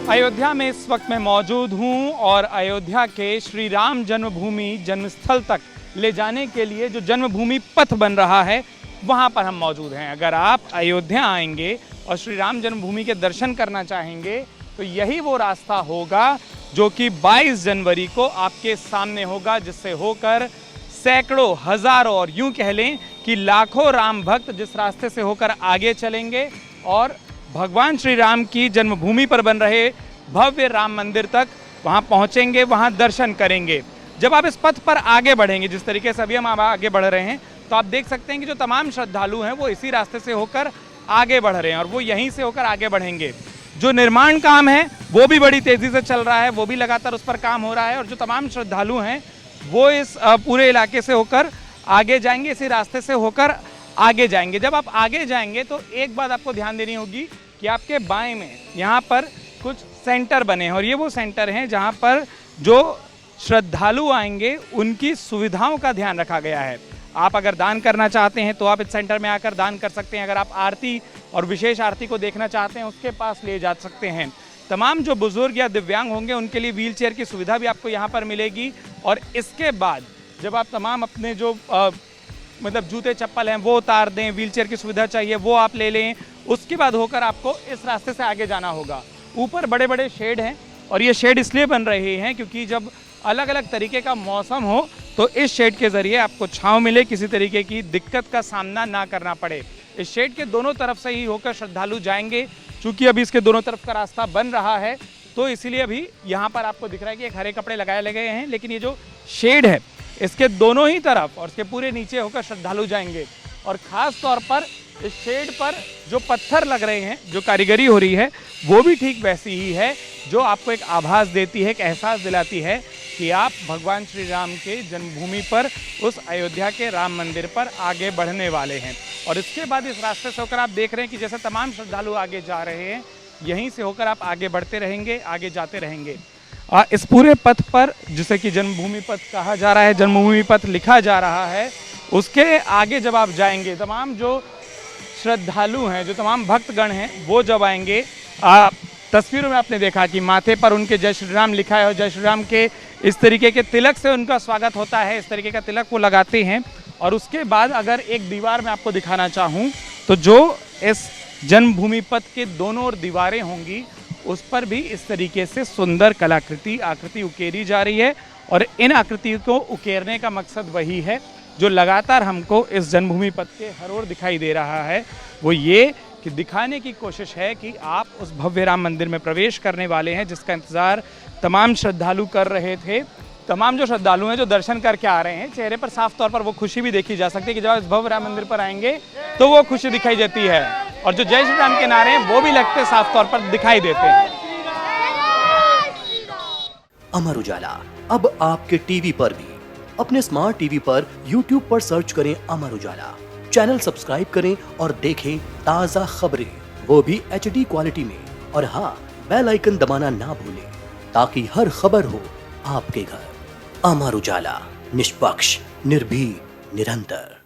अयोध्या में इस वक्त मैं मौजूद हूं और अयोध्या के श्री राम जन्मभूमि जन्मस्थल तक ले जाने के लिए जो जन्मभूमि पथ बन रहा है वहां पर हम मौजूद हैं। अगर आप अयोध्या आएंगे और श्री राम जन्मभूमि के दर्शन करना चाहेंगे तो यही वो रास्ता होगा जो कि 22 जनवरी को आपके सामने होगा, जिससे होकर सैकड़ों, हजारों और यूं कह लें कि लाखों राम भक्त जिस रास्ते से होकर आगे चलेंगे और भगवान श्री राम की जन्मभूमि पर बन रहे भव्य राम मंदिर तक वहां पहुंचेंगे, वहां दर्शन करेंगे। जब आप इस पथ पर आगे बढ़ेंगे, जिस तरीके से अभी हम आगे बढ़ रहे हैं, तो आप देख सकते हैं कि जो तमाम श्रद्धालु हैं वो इसी रास्ते से होकर आगे बढ़ रहे हैं और वो यहीं से होकर आगे बढ़ेंगे। जो निर्माण काम है वो भी बड़ी तेजी से चल रहा है, वो भी लगातार उस पर काम हो रहा है और जो तमाम श्रद्धालु हैं वो इस पूरे इलाके से होकर आगे जाएंगे, इसी रास्ते से होकर आगे जाएंगे। जब आप आगे जाएंगे तो एक बात आपको ध्यान देनी होगी कि आपके बाएं में यहाँ पर कुछ सेंटर बने हैं और ये वो सेंटर हैं जहाँ पर जो श्रद्धालु आएंगे उनकी सुविधाओं का ध्यान रखा गया है। आप अगर दान करना चाहते हैं तो आप इस सेंटर में आकर दान कर सकते हैं। अगर आप आरती और विशेष आरती को देखना चाहते हैं उसके पास ले जा सकते हैं। तमाम जो बुजुर्ग या दिव्यांग होंगे उनके लिए व्हीलचेयर की सुविधा भी आपको यहाँ पर मिलेगी। और इसके बाद जब आप तमाम अपने जो मतलब जूते चप्पल हैं वो उतार दें, व्हीलचेयर की सुविधा चाहिए वो आप ले लें, उसके बाद होकर आपको इस रास्ते से आगे जाना होगा। ऊपर बड़े बड़े शेड हैं और ये शेड इसलिए बन रहे हैं क्योंकि जब अलग अलग तरीके का मौसम हो तो इस शेड के ज़रिए आपको छांव मिले, किसी तरीके की दिक्कत का सामना ना करना पड़े। इस शेड के दोनों तरफ से ही होकर श्रद्धालु जाएंगे। चूँकि अभी इसके दोनों तरफ का रास्ता बन रहा है तो इसीलिए अभी यहाँ पर आपको दिख रहा है कि एक हरे कपड़े लगाए लगे हैं, लेकिन ये जो शेड है इसके दोनों ही तरफ और इसके पूरे नीचे होकर श्रद्धालु जाएंगे। और ख़ास तौर पर इस शेड पर जो पत्थर लग रहे हैं, जो कारीगरी हो रही है वो भी ठीक वैसी ही है जो आपको एक आभास देती है, एक एहसास दिलाती है कि आप भगवान श्री राम के जन्मभूमि पर, उस अयोध्या के राम मंदिर पर आगे बढ़ने वाले हैं। और इसके बाद इस रास्ते से होकर आप देख रहे हैं कि जैसे तमाम श्रद्धालु आगे जा रहे हैं, यहीं से होकर आप आगे बढ़ते रहेंगे, आगे जाते रहेंगे। इस पूरे पथ पर, जिसे कि जन्मभूमि पथ कहा जा रहा है, जन्मभूमि पथ लिखा जा रहा है, उसके आगे जब आप जाएंगे तमाम जो श्रद्धालु हैं, जो तमाम भक्तगण हैं वो जब आएंगे, तस्वीरों में आपने देखा कि माथे पर उनके जय श्री राम लिखा है और जय श्री राम के इस तरीके के तिलक से उनका स्वागत होता है। इस तरीके का तिलक वो लगाते हैं। और उसके बाद अगर एक दीवार में आपको दिखाना चाहूँ तो जो इस जन्मभूमि पथ के दोनों ओर दीवारें होंगी उस पर भी इस तरीके से सुंदर आकृति उकेरी जा रही है। और इन आकृतियों को उकेरने का मकसद वही है जो लगातार हमको इस जन्मभूमि पथ के हर ओर दिखाई दे रहा है, वो ये कि दिखाने की कोशिश है कि आप उस भव्य राम मंदिर में प्रवेश करने वाले हैं, जिसका इंतज़ार तमाम श्रद्धालु कर रहे थे। तमाम जो श्रद्धालु हैं जो दर्शन करके आ रहे हैं, चेहरे पर साफ तौर पर वो खुशी भी देखी जा सकती है कि जब इस भव्य राम मंदिर पर आएंगे तो वो खुशी दिखाई देती है और जो जय श्री राम के नारे हैं वो भी लगते साफ तौर पर दिखाई देते हैं। अमर उजाला अब आपके टीवी पर भी। अपने स्मार्ट टीवी पर YouTube पर सर्च करें अमर उजाला, चैनल सब्सक्राइब करें और देखें ताज़ा खबरें, वो भी HD क्वालिटी में। और हाँ, बेल आइकन दबाना ना भूलें ताकि हर खबर हो आपके घर। अमर उजाला, निष्पक्ष, निर्भीक, निरंतर।